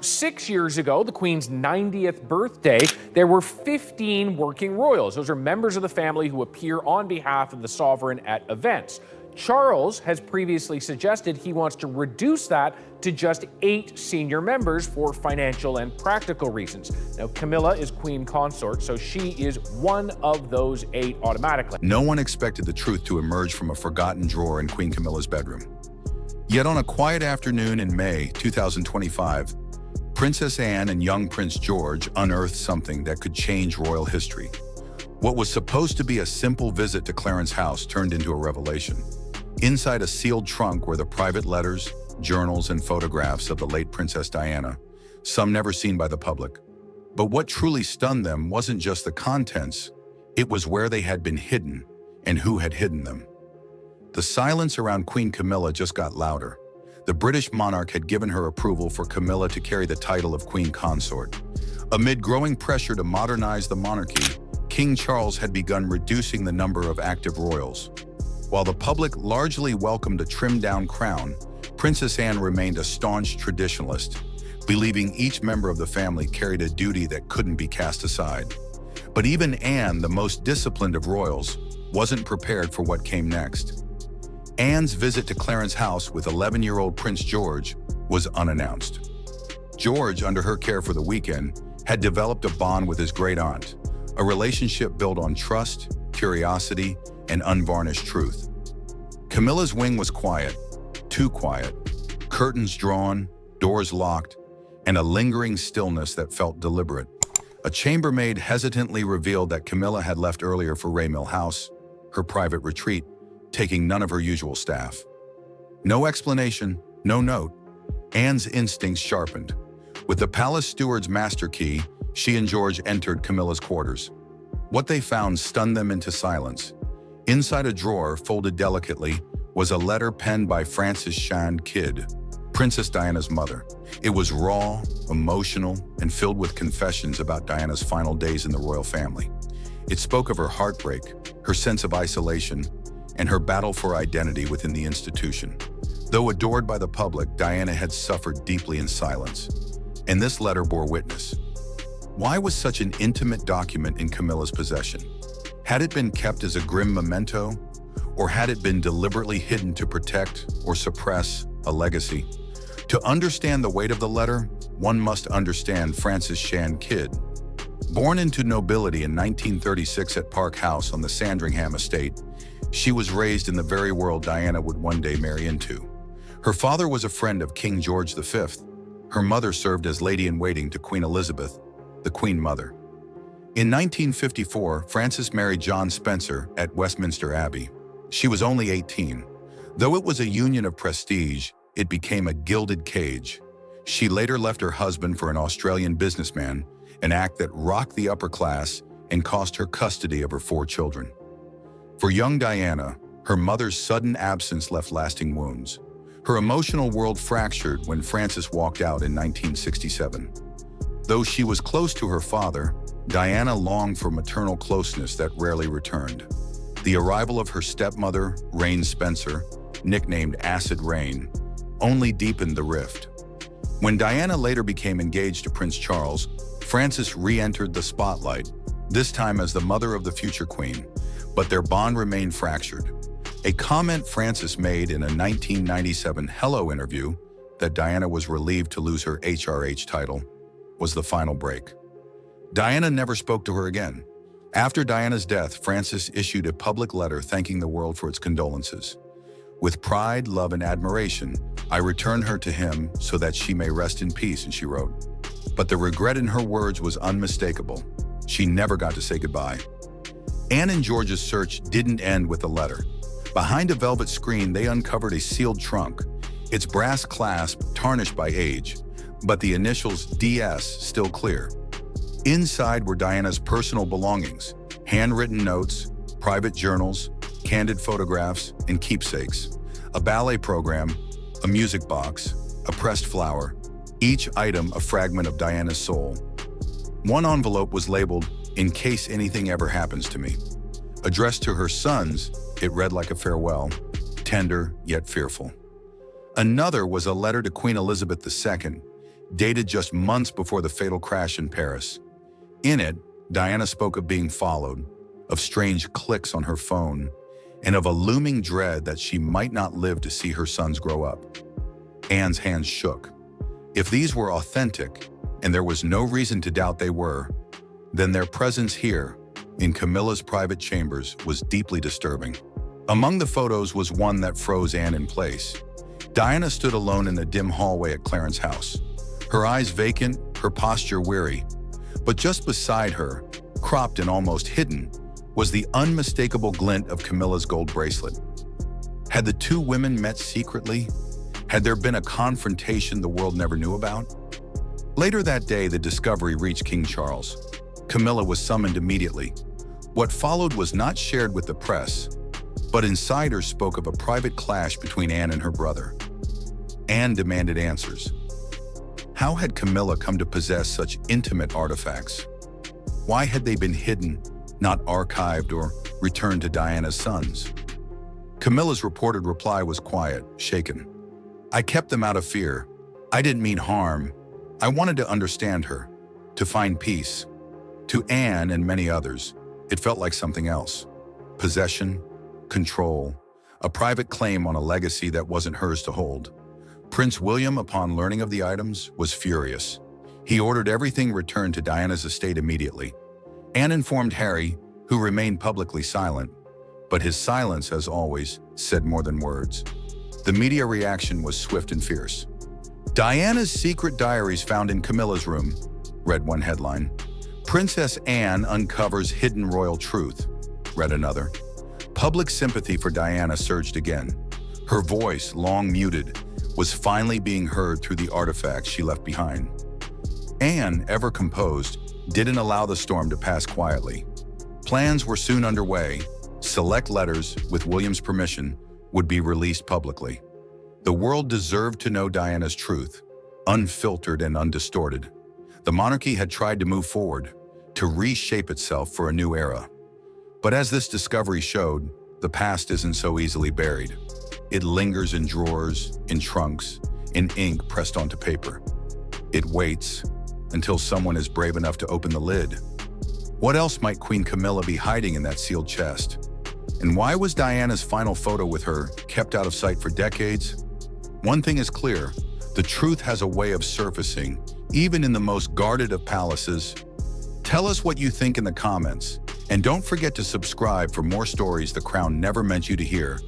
6 years ago, the Queen's 90th birthday, there were 15 working royals. Those are members of the family who appear on behalf of the sovereign at events. Charles has previously suggested he wants to reduce that to just 8 senior members for financial and practical reasons. Now, Camilla is Queen Consort, so she is one of those 8 automatically. No one expected the truth to emerge from a forgotten drawer in Queen Camilla's bedroom. Yet on a quiet afternoon in May 2025, Princess Anne and young Prince George unearthed something that could change royal history. What was supposed to be a simple visit to Clarence House turned into a revelation. Inside a sealed trunk were the private letters, journals, and photographs of the late Princess Diana, some never seen by the public. But what truly stunned them wasn't just the contents, it was where they had been hidden and who had hidden them. The silence around Queen Camilla just got louder. The British monarch had given her approval for Camilla to carry the title of Queen Consort. Amid growing pressure to modernize the monarchy, King Charles had begun reducing the number of active royals. While the public largely welcomed a trimmed-down crown, Princess Anne remained a staunch traditionalist, believing each member of the family carried a duty that couldn't be cast aside. But even Anne, the most disciplined of royals, wasn't prepared for what came next. Anne's visit to Clarence House with 11-year-old Prince George was unannounced. George, under her care for the weekend, had developed a bond with his great-aunt, a relationship built on trust, curiosity, and unvarnished truth. Camilla's wing was quiet, too quiet, curtains drawn, doors locked, and a lingering stillness that felt deliberate. A chambermaid hesitantly revealed that Camilla had left earlier for Raymil House, her private retreat, taking none of her usual staff. No explanation, no note. Anne's instincts sharpened. With the palace steward's master key, she and George entered Camilla's quarters. What they found stunned them into silence. Inside a drawer, folded delicately, was a letter penned by Frances Shand Kidd, Princess Diana's mother. It was raw, emotional, and filled with confessions about Diana's final days in the royal family. It spoke of her heartbreak, her sense of isolation, and her battle for identity within the institution. Though adored by the public, Diana had suffered deeply in silence, and this letter bore witness. Why was such an intimate document in Camilla's possession? Had it been kept as a grim memento, or had it been deliberately hidden to protect or suppress a legacy? To understand the weight of the letter, one must understand Frances Shand Kidd. Born into nobility in 1936 at Park House on the Sandringham estate, she was raised in the very world Diana would one day marry into. Her father was a friend of King George V. Her mother served as lady-in-waiting to Queen Elizabeth, the Queen Mother. In 1954, Frances married John Spencer at Westminster Abbey. She was only 18. Though it was a union of prestige, it became a gilded cage. She later left her husband for an Australian businessman, an act that rocked the upper class and cost her custody of her 4 children. For young Diana, her mother's sudden absence left lasting wounds. Her emotional world fractured when Frances walked out in 1967. Though she was close to her father, Diana longed for maternal closeness that rarely returned. The arrival of her stepmother, Rain Spencer, nicknamed Acid Rain, only deepened the rift. When Diana later became engaged to Prince Charles, Frances re-entered the spotlight, this time as the mother of the future queen, but their bond remained fractured. A comment Frances made in a 1997 Hello interview, that Diana was relieved to lose her HRH title, was the final break. Diana never spoke to her again. After Diana's death, Frances issued a public letter thanking the world for its condolences. "With pride, love, and admiration, I return her to him so that she may rest in peace," and she wrote. But the regret in her words was unmistakable. She never got to say goodbye. Anne and George's search didn't end with the letter. Behind a velvet screen, they uncovered a sealed trunk, its brass clasp tarnished by age, but the initials DS still clear. Inside were Diana's personal belongings, handwritten notes, private journals, candid photographs, and keepsakes. A ballet program, a music box, a pressed flower, each item a fragment of Diana's soul. One envelope was labeled, "In case anything ever happens to me." Addressed to her sons, it read like a farewell, tender yet fearful. Another was a letter to Queen Elizabeth II, dated just months before the fatal crash in Paris. In it, Diana spoke of being followed, of strange clicks on her phone, and of a looming dread that she might not live to see her sons grow up. Anne's hands shook. If these were authentic, and there was no reason to doubt they were, then their presence here, in Camilla's private chambers, was deeply disturbing. Among the photos was one that froze Anne in place. Diana stood alone in the dim hallway at Clarence's house, her eyes vacant, her posture weary. But just beside her, cropped and almost hidden, was the unmistakable glint of Camilla's gold bracelet. Had the two women met secretly? Had there been a confrontation the world never knew about? Later that day, the discovery reached King Charles. Camilla was summoned immediately. What followed was not shared with the press, but insiders spoke of a private clash between Anne and her brother. Anne demanded answers. How had Camilla come to possess such intimate artifacts? Why had they been hidden, not archived or returned to Diana's sons? Camilla's reported reply was quiet, shaken. I kept them out of fear. I didn't mean harm. I wanted to understand her, to find peace. To Anne and many others, it felt like something else. Possession, control, a private claim on a legacy that wasn't hers to hold. Prince William, upon learning of the items, was furious. He ordered everything returned to Diana's estate immediately. Anne informed Harry, who remained publicly silent, but his silence, as always, said more than words. The media reaction was swift and fierce. Diana's secret diaries found in Camilla's room, read one headline. Princess Anne uncovers hidden royal truth, read another. Public sympathy for Diana surged again. Her voice, long muted, was finally being heard through the artifacts she left behind. Anne, ever composed, didn't allow the storm to pass quietly. Plans were soon underway. Select letters, with William's permission, would be released publicly. The world deserved to know Diana's truth, unfiltered and undistorted. The monarchy had tried to move forward, to reshape itself for a new era. But as this discovery showed, the past isn't so easily buried. It lingers in drawers, in trunks, in ink pressed onto paper. It waits until someone is brave enough to open the lid. What else might Queen Camilla be hiding in that sealed chest? And why was Diana's final photo with her kept out of sight for decades? One thing is clear, the truth has a way of surfacing, even in the most guarded of palaces. Tell us what you think in the comments, and don't forget to subscribe for more stories the Crown never meant you to hear.